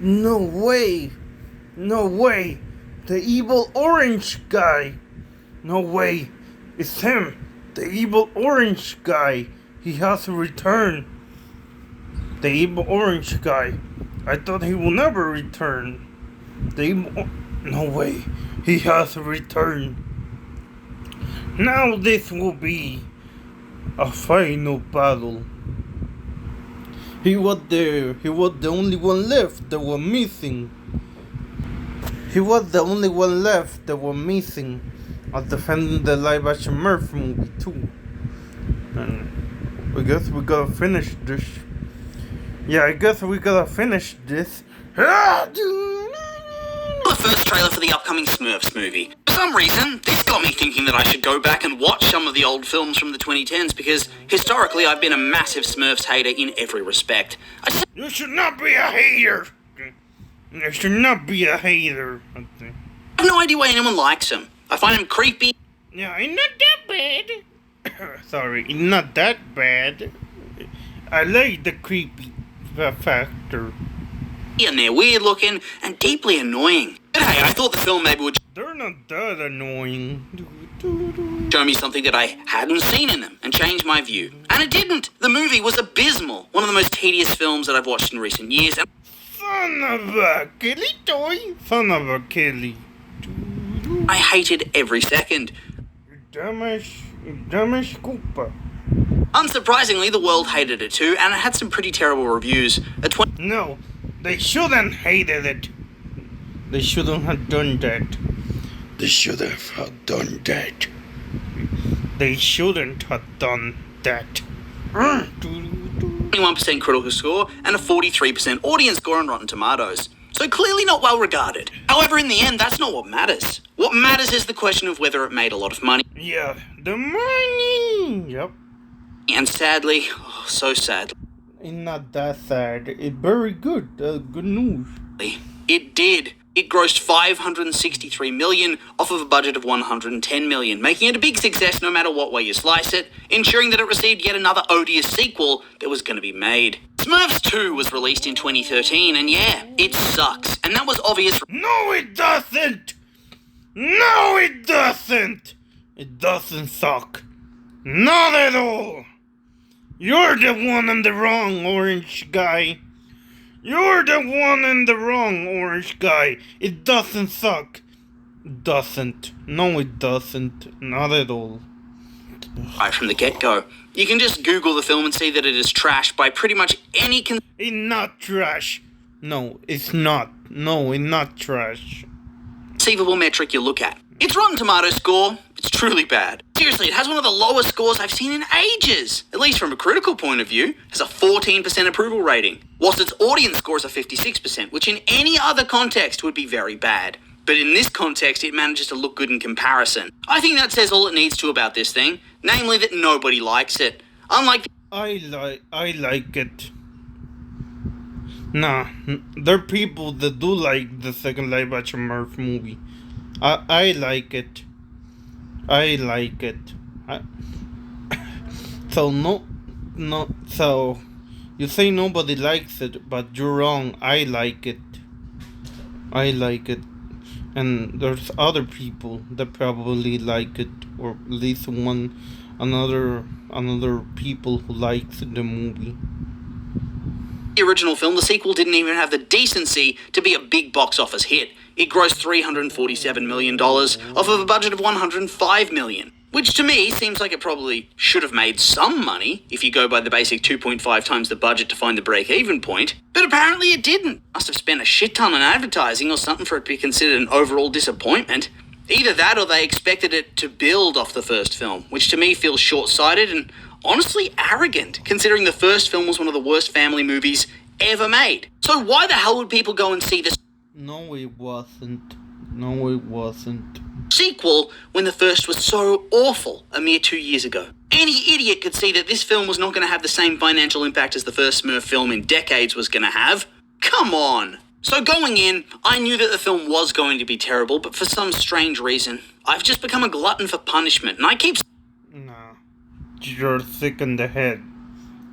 No way! No way! The evil orange guy! No way! It's him! The evil orange guy! He has to return! The evil orange guy! I thought he will never return! No way! He has to return! Now this will be a final battle. He was there. He was the only one left that was missing. He was the only one left that was missing of defending the live action SMURFS movie too. And I guess we gotta finish this. Yeah, I guess we gotta finish this. The first trailer for the upcoming SMURFS movie. For some reason, this got me thinking that I should go back and watch some of the old films from the 2010s because historically I've been a massive SMURFS hater in every respect. You should not be a hater. You should not be a hater. I have no idea why anyone likes him. I find him creepy. Yeah, it's not that bad. Sorry, it's not that bad. I like the creepy factor. And they're weird looking and deeply annoying. But hey, I thought the film maybe would They're not that annoying. show me something that I hadn't seen in them and change my view. And it didn't. The movie was abysmal. One of the most tedious films that I've watched in recent years. And Son of a killy toy. Son of a killy. I hated every second. Dumbass Koopa. Unsurprisingly, the world hated it too, and it had some pretty terrible reviews. No, they shouldn't hated it. They shouldn't have done that. They should have done that. They shouldn't have done that. 21% critical score and a 43% audience score on Rotten Tomatoes. So clearly not well regarded. However, in the end, that's not what matters. What matters is the question of whether it made a lot of money. Yeah, the money. Yep. And sadly, so sadly, It's not that sad. It's very good. Good news. it did. It grossed $563 million off of a budget of $110 million, making it a big success no matter what way you slice it, ensuring that it received yet another odious sequel that was going to be made. SMURFS 2 was released in 2013, and yeah, it sucks. And that was obvious. No, it doesn't. No, it doesn't. It doesn't suck. Not at all. You're the one in the wrong, orange guy. You're the one in the wrong, orange guy. It doesn't suck. It doesn't. No, it doesn't. Not at all. Right from the get-go. You can just Google the film and see that it is trashed by pretty much any It's not trash. No, it's not. No, it's not trash. conceivable metric you look at. Its Rotten Tomatoes score, it's truly bad. Seriously, it has one of the lowest scores I've seen in ages. At least from a critical point of view, it has a 14% approval rating. Whilst its audience score is a 56%, which in any other context would be very bad. But in this context, it manages to look good in comparison. I think that says all it needs to about this thing, namely that nobody likes it. Unlike I like it. Nah, there are people that do like the second live action SMURFS movie. I like it. I like it. So you say nobody likes it, but you're wrong. I like it. I like it. And there's other people that probably like it, or at least another people who likes the movie. the original film, the sequel didn't even have the decency to be a big box office hit. It grossed $347 million off of a budget of $105 million. Which to me seems like it probably should have made some money if you go by the basic 2.5 times the budget to find the break-even point. But apparently it didn't. Must have spent a shit ton on advertising or something for it to be considered an overall disappointment. Either that or they expected it to build off the first film, which to me feels short-sighted and honestly arrogant, considering the first film was one of the worst family movies ever made. So why the hell would people go and see this No, it wasn't. No, it wasn't. sequel when the first was so awful a mere 2 years ago? Any idiot could see that this film was not going to have the same financial impact as the first Smurf film in decades was going to have. Come on! So going in, I knew that the film was going to be terrible, but for some strange reason, I've just become a glutton for punishment, and I keep Nah. You're sick in the head.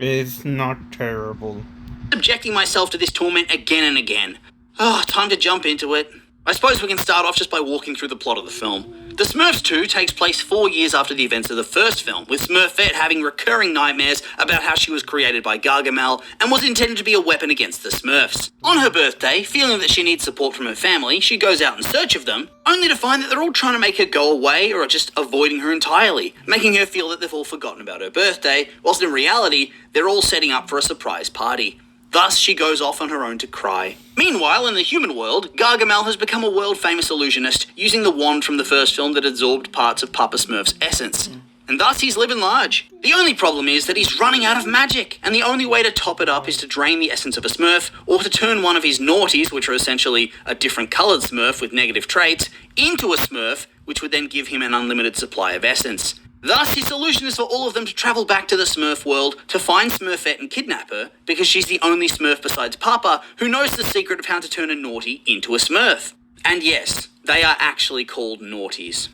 It's not terrible. subjecting myself to this torment again and again. Time to jump into it. I suppose we can start off just by walking through the plot of the film. The Smurfs 2 takes place 4 years after the events of the first film, with Smurfette having recurring nightmares about how she was created by Gargamel and was intended to be a weapon against the Smurfs. On her birthday, feeling that she needs support from her family, she goes out in search of them, only to find that they're all trying to make her go away or are just avoiding her entirely, making her feel that they've all forgotten about her birthday, whilst in reality, they're all setting up for a surprise party. Thus, she goes off on her own to cry. Meanwhile, in the human world, Gargamel has become a world-famous illusionist, using the wand from the first film that absorbed parts of Papa Smurf's essence. And thus, he's living large. The only problem is that he's running out of magic, and the only way to top it up is to drain the essence of a Smurf, or to turn one of his naughties, which are essentially a different coloured Smurf with negative traits, into a Smurf, which would then give him an unlimited supply of essence. Thus, his solution is for all of them to travel back to the Smurf world to find Smurfette and kidnap her, because she's the only Smurf besides Papa who knows the secret of how to turn a naughty into a Smurf. And yes, they are actually called naughties.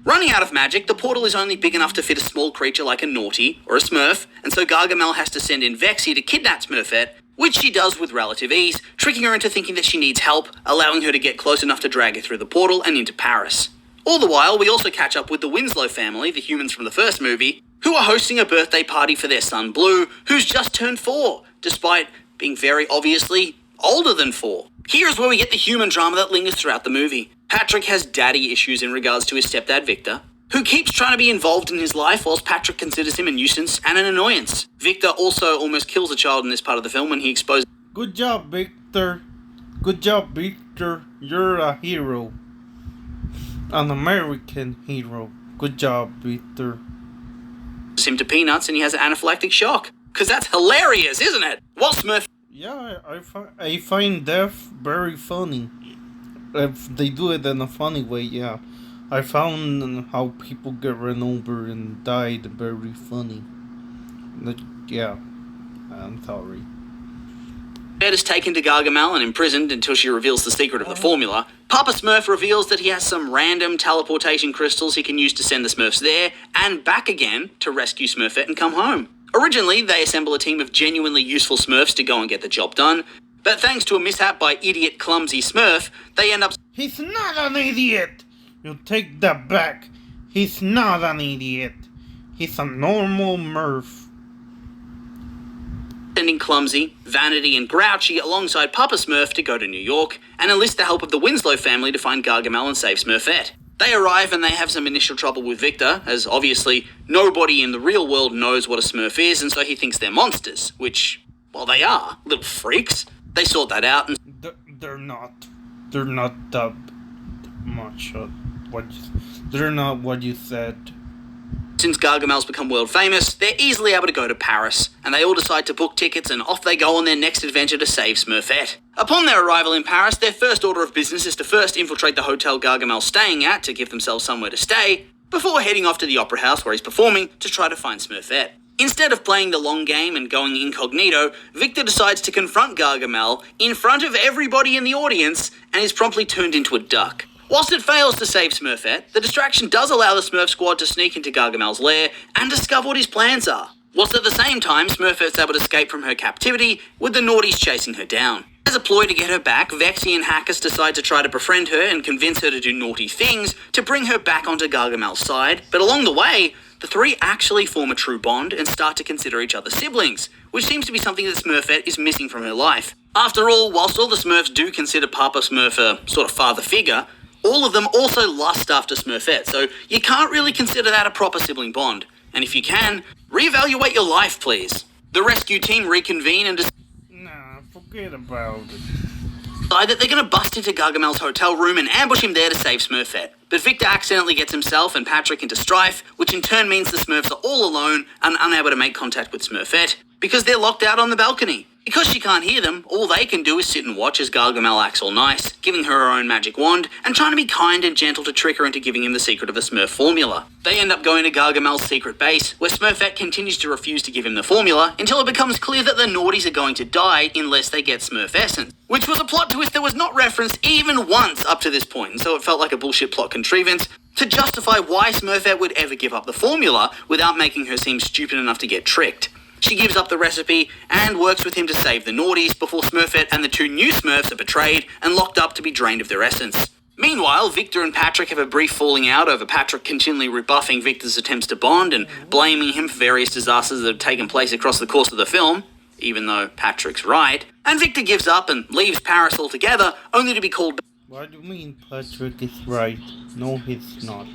Running out of magic, the portal is only big enough to fit a small creature like a naughty or a Smurf, and so Gargamel has to send in Vexy to kidnap Smurfette, which she does with relative ease, tricking her into thinking that she needs help, allowing her to get close enough to drag her through the portal and into Paris. All the while, we also catch up with the Winslow family, the humans from the first movie, who are hosting a birthday party for their son Blue, who's just turned 4, despite being very obviously older than 4. Here's where we get the human drama that lingers throughout the movie. Patrick has daddy issues in regards to his stepdad Victor, who keeps trying to be involved in his life whilst Patrick considers him a nuisance and an annoyance. Victor also almost kills a child in this part of the film when he exposes... Good job, Victor. Good job, Victor. You're a hero. An American hero. Good job, Victor. him to peanuts and he has an anaphylactic shock. Because that's hilarious, isn't it? What Smurf... Yeah, I find death very funny. If they do it in a funny way, yeah. I found how people get run over and died very funny. Yeah, I'm sorry. Ed is taken to Gargamel and imprisoned until she reveals the secret of the formula. Papa Smurf reveals that he has some random teleportation crystals he can use to send the Smurfs there and back again to rescue Smurfette and come home. Originally, they assemble a team of genuinely useful Smurfs to go and get the job done, but thanks to a mishap by idiot clumsy Smurf, they end up... He's not an idiot! You take that back. He's not an idiot. He's a normal Murph. Sending Clumsy, Vanity and Grouchy alongside Papa Smurf to go to New York and enlist the help of the Winslow family to find Gargamel and save Smurfette. They arrive and they have some initial trouble with Victor, as obviously nobody in the real world knows what a Smurf is, and so he thinks they're monsters, which, well, they are, little freaks. They sort that out and... They're not that much they're not what you said. Since Gargamel's become world famous, they're easily able to go to Paris, and they all decide to book tickets and off they go on their next adventure to save Smurfette. Upon their arrival in Paris, their first order of business is to first infiltrate the hotel Gargamel's staying at to give themselves somewhere to stay, before heading off to the opera house where he's performing to try to find Smurfette. Instead of playing the long game and going incognito, Victor decides to confront Gargamel in front of everybody in the audience and is promptly turned into a duck. Whilst it fails to save Smurfette, the distraction does allow the Smurf squad to sneak into Gargamel's lair and discover what his plans are. Whilst at the same time, Smurfette's able to escape from her captivity, with the naughties chasing her down. As a ploy to get her back, Vexy and Hackus decide to try to befriend her and convince her to do naughty things to bring her back onto Gargamel's side, but along the way, the three actually form a true bond and start to consider each other siblings, which seems to be something that Smurfette is missing from her life. After all, whilst all the Smurfs do consider Papa Smurf a sort of father figure, all of them also lust after Smurfette, so you can't really consider that a proper sibling bond. And if you can, reevaluate your life, please. The rescue team reconvene and Nah, forget about it. decide that they're going to bust into Gargamel's hotel room and ambush him there to save Smurfette. But Victor accidentally gets himself and Patrick into strife, which in turn means the Smurfs are all alone and unable to make contact with Smurfette because they're locked out on the balcony. Because she can't hear them, all they can do is sit and watch as Gargamel acts all nice, giving her own magic wand, and trying to be kind and gentle to trick her into giving him the secret of the Smurf formula. They end up going to Gargamel's secret base, where Smurfette continues to refuse to give him the formula, until it becomes clear that the naughties are going to die unless they get Smurf essence. Which was a plot twist that was not referenced even once up to this point, and so it felt like a bullshit plot contrivance to justify why Smurfette would ever give up the formula without making her seem stupid enough to get tricked. She gives up the recipe and works with him to save the naughties before Smurfette and the two new Smurfs are betrayed and locked up to be drained of their essence. Meanwhile, Victor and Patrick have a brief falling out over Patrick continually rebuffing Victor's attempts to bond and blaming him for various disasters that have taken place across the course of the film, even though Patrick's right, and Victor gives up and leaves Paris altogether, only to be called What do you mean Patrick is right? No, he's not.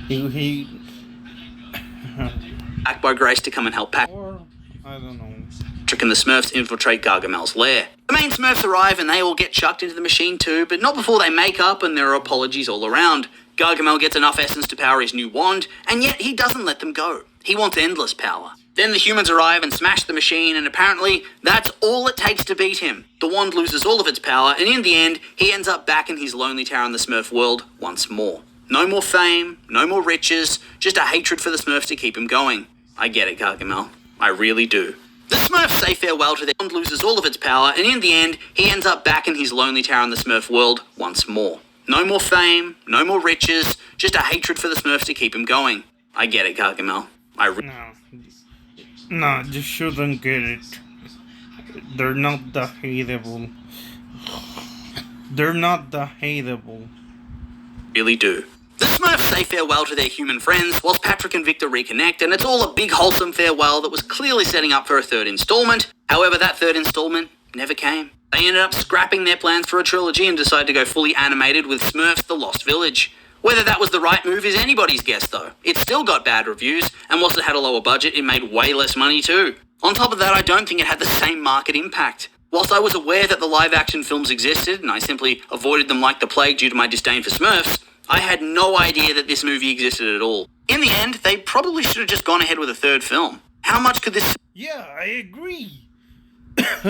He back by Grace to come and help Patrick. Or, I don't know. Patrick and the Smurfs infiltrate Gargamel's lair. The main Smurfs arrive and they all get chucked into the machine too, but not before they make up and there are apologies all around. Gargamel gets enough essence to power his new wand, and yet he doesn't let them go. He wants endless power. Then the humans arrive and smash the machine, and apparently that's all it takes to beat him. The wand loses all of its power, and in the end, he ends up back in his lonely tower in the Smurf world once more. No more fame, no more riches, just a hatred for the Smurfs to keep him going. I get it, Gargamel. I really do. The Smurfs say farewell to their wand, loses all of its power, and in the end, he ends up back in his lonely tower in the Smurf world once more. No more fame, no more riches, just a hatred for the Smurfs to keep him going. I get it, Gargamel. No, you shouldn't get it. They're not that hateable. They're not that hateable. Really do. The Smurfs say farewell to their human friends, whilst Patrick and Victor reconnect, and it's all a big wholesome farewell that was clearly setting up for a third installment. However, that third installment never came. They ended up scrapping their plans for a trilogy and decided to go fully animated with Smurfs The Lost Village. Whether that was the right move is anybody's guess though. It still got bad reviews, and whilst it had a lower budget, it made way less money too. On top of that, I don't think it had the same market impact. Whilst I was aware that the live-action films existed, and I simply avoided them like the plague due to my disdain for Smurfs, I had no idea that this movie existed at all. In the end, they probably should have just gone ahead with a third film. How much could this... Yeah, I agree.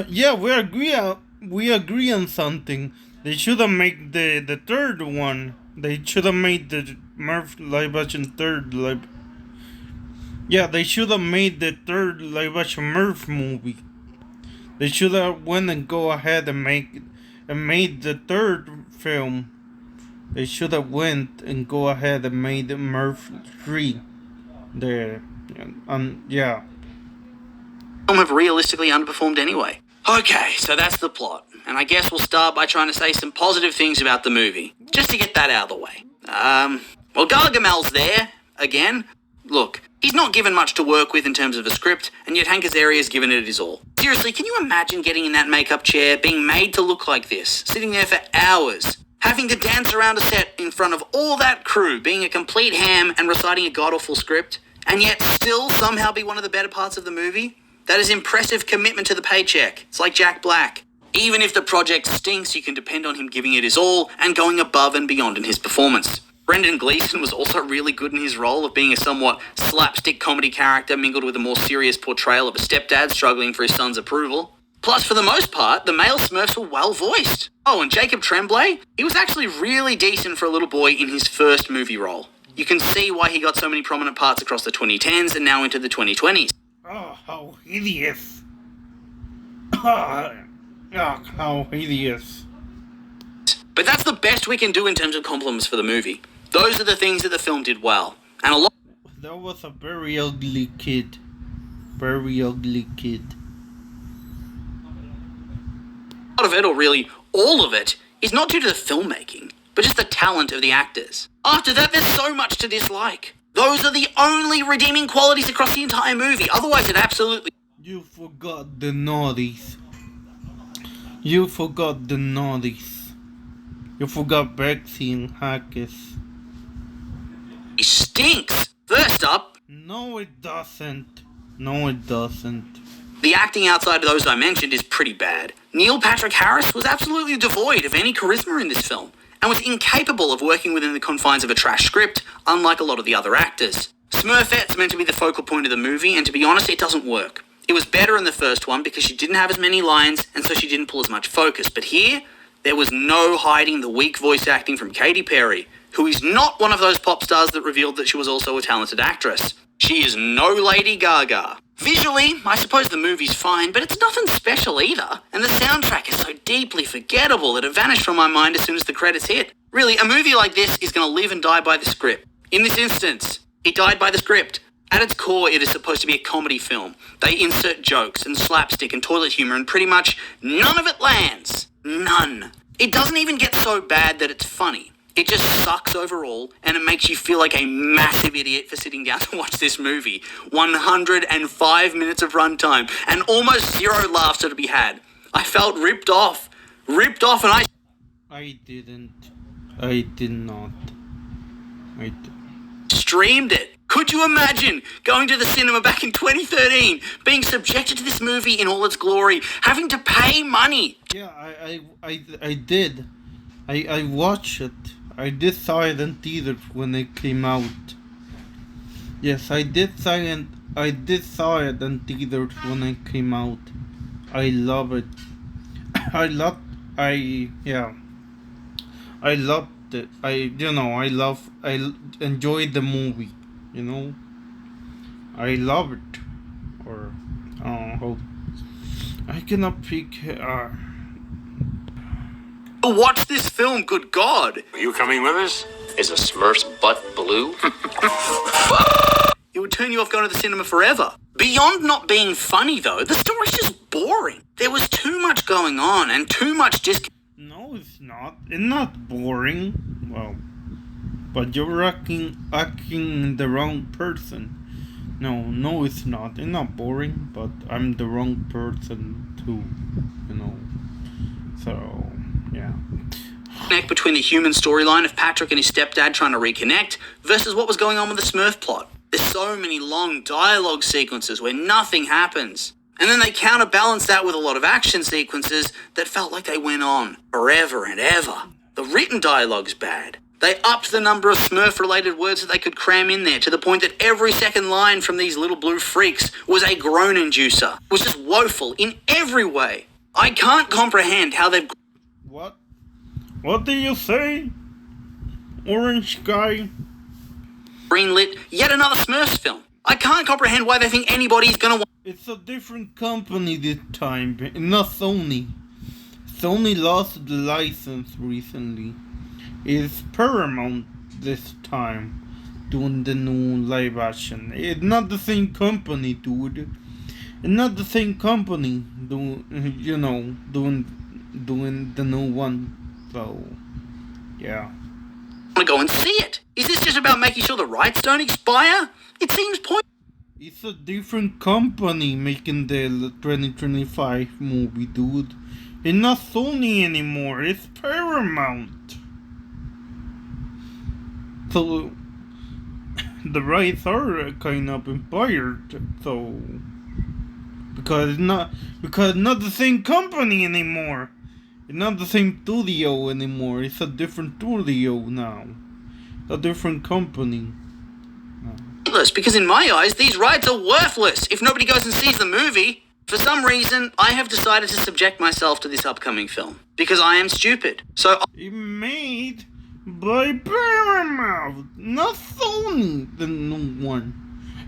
Yeah, we agree on something. They should have made the third one. They should have made the Murph live action third live. Yeah, they should have made the third live action Murph movie. They should have went and go ahead and made the third film. They should have went and go ahead and made Murph 3. Yeah. Film have realistically underperformed anyway. Okay, so that's the plot. And I guess we'll start by trying to say some positive things about the movie, just to get that out of the way. Well, Gargamel's there, again. Look, he's not given much to work with in terms of a script, and yet Hank Azaria's given it his all. Seriously, can you imagine getting in that makeup chair, being made to look like this, sitting there for hours, having to dance around a set in front of all that crew, being a complete ham and reciting a god-awful script, and yet still somehow be one of the better parts of the movie? That is impressive commitment to the paycheck. It's like Jack Black. Even if the project stinks, you can depend on him giving it his all and going above and beyond in his performance. Brendan Gleeson was also really good in his role of being a somewhat slapstick comedy character mingled with a more serious portrayal of a stepdad struggling for his son's approval. Plus, for the most part, the male Smurfs were well voiced. Oh, and Jacob Tremblay? He was actually really decent for a little boy in his first movie role. You can see why he got so many prominent parts across the 2010s and now into the 2020s. Oh, how hideous. Oh, how hideous. But that's the best we can do in terms of compliments for the movie. Those are the things that the film did well. And a lot That was a very ugly kid. Very ugly kid. of it, or really all of it, is not due to the filmmaking, but just the talent of the actors. After that, there's so much to dislike. Those are the only redeeming qualities across the entire movie. Otherwise, it absolutely... You forgot the naughties. You forgot the naughties. You forgot Bexy and Hackers. stinks. First up... No, it doesn't. No, it doesn't. The acting outside of those I mentioned is pretty bad. Neil Patrick Harris was absolutely devoid of any charisma in this film, and was incapable of working within the confines of a trash script, unlike a lot of the other actors. Smurfette's meant to be the focal point of the movie, and to be honest, it doesn't work. It was better in the first one because she didn't have as many lines, and so she didn't pull as much focus. But here, there was no hiding the weak voice acting from Katy Perry, who is not one of those pop stars that revealed that she was also a talented actress. She is no Lady Gaga. Visually, I suppose the movie's fine, but it's nothing special either. And the soundtrack is so deeply forgettable that it vanished from my mind as soon as the credits hit. Really, a movie like this is going to live and die by the script. In this instance, it died by the script. At its core, it is supposed to be a comedy film. They insert jokes and slapstick and toilet humor, and pretty much none of it lands. None. It doesn't even get so bad that it's funny. It just sucks overall, and it makes you feel like a massive idiot for sitting down to watch this movie. 105 minutes of runtime, and almost zero laughs are to be had. I felt ripped off. Ripped off, and I didn't. I did not. I streamed it. Could you imagine going to the cinema back in 2013, being subjected to this movie in all its glory, having to pay money? Yeah, I did. I watched it. I did saw it in theaters when it came out. Yes, I did saw it in theaters when it came out. I love it. I loved it. I enjoyed the movie. You know, I love it. Or I cannot pick. Watch this film, good God. Are you coming with us? Is a Smurf's butt blue? It would turn you off going to the cinema forever. Beyond not being funny, though, the story's just boring. There was too much going on and too much No, it's not. It's not boring. Well, but you're acting the wrong person. No, it's not. It's not boring, but I'm the wrong person too. You know. So, yeah. Connect between the human storyline of Patrick and his stepdad trying to reconnect versus what was going on with the Smurf plot. There's so many long dialogue sequences where nothing happens. And then they counterbalance that with a lot of action sequences that felt like they went on forever and ever. The written dialogue's bad. They upped the number of Smurf-related words that they could cram in there to the point that every second line from these little blue freaks was a groan inducer. It was just woeful in every way. I can't comprehend how they've... What? What did you say? Orange guy? Greenlit yet another Smurfs film. I can't comprehend why they think anybody's gonna want... It's a different company this time, not Sony. Sony lost the license recently. It's Paramount this time, doing the new live action. It's not the same company, dude. It's not the same company doing the new one. So, yeah. I want to go and see it. Is this just about making sure the rights don't expire? It seems pointless. It's a different company making the 2025 movie, dude. It's not Sony anymore. It's Paramount. So the rights are kind of expired. So because it's not the same company anymore. It's not the same studio anymore. It's a different studio now. A different company. Because in my eyes, these rights are worthless if nobody goes and sees the movie. For some reason, I have decided to subject myself to this upcoming film. Because I am stupid. So... It made by Paramount, not Sony, the new one.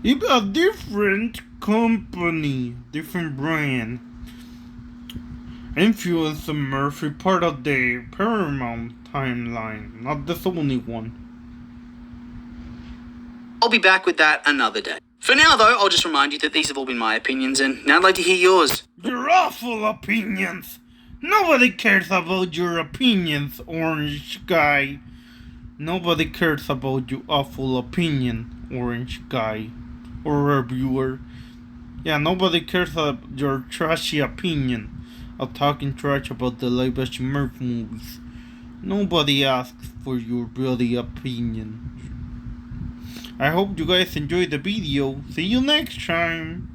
It's a different company, different brand. Influencer Murphy, part of the Paramount timeline, not the Sony one. I'll be back with that another day. For now, though, I'll just remind you that these have all been my opinions, and now I'd like to hear yours. Your awful opinions! Nobody cares about your opinions, orange guy. Nobody cares about your awful opinion, orange guy. Or reviewer. Yeah, nobody cares about your trashy opinion of talking trash about the live action Smurf movies. Nobody asks for your bloody opinion. I hope you guys enjoyed the video. See you next time.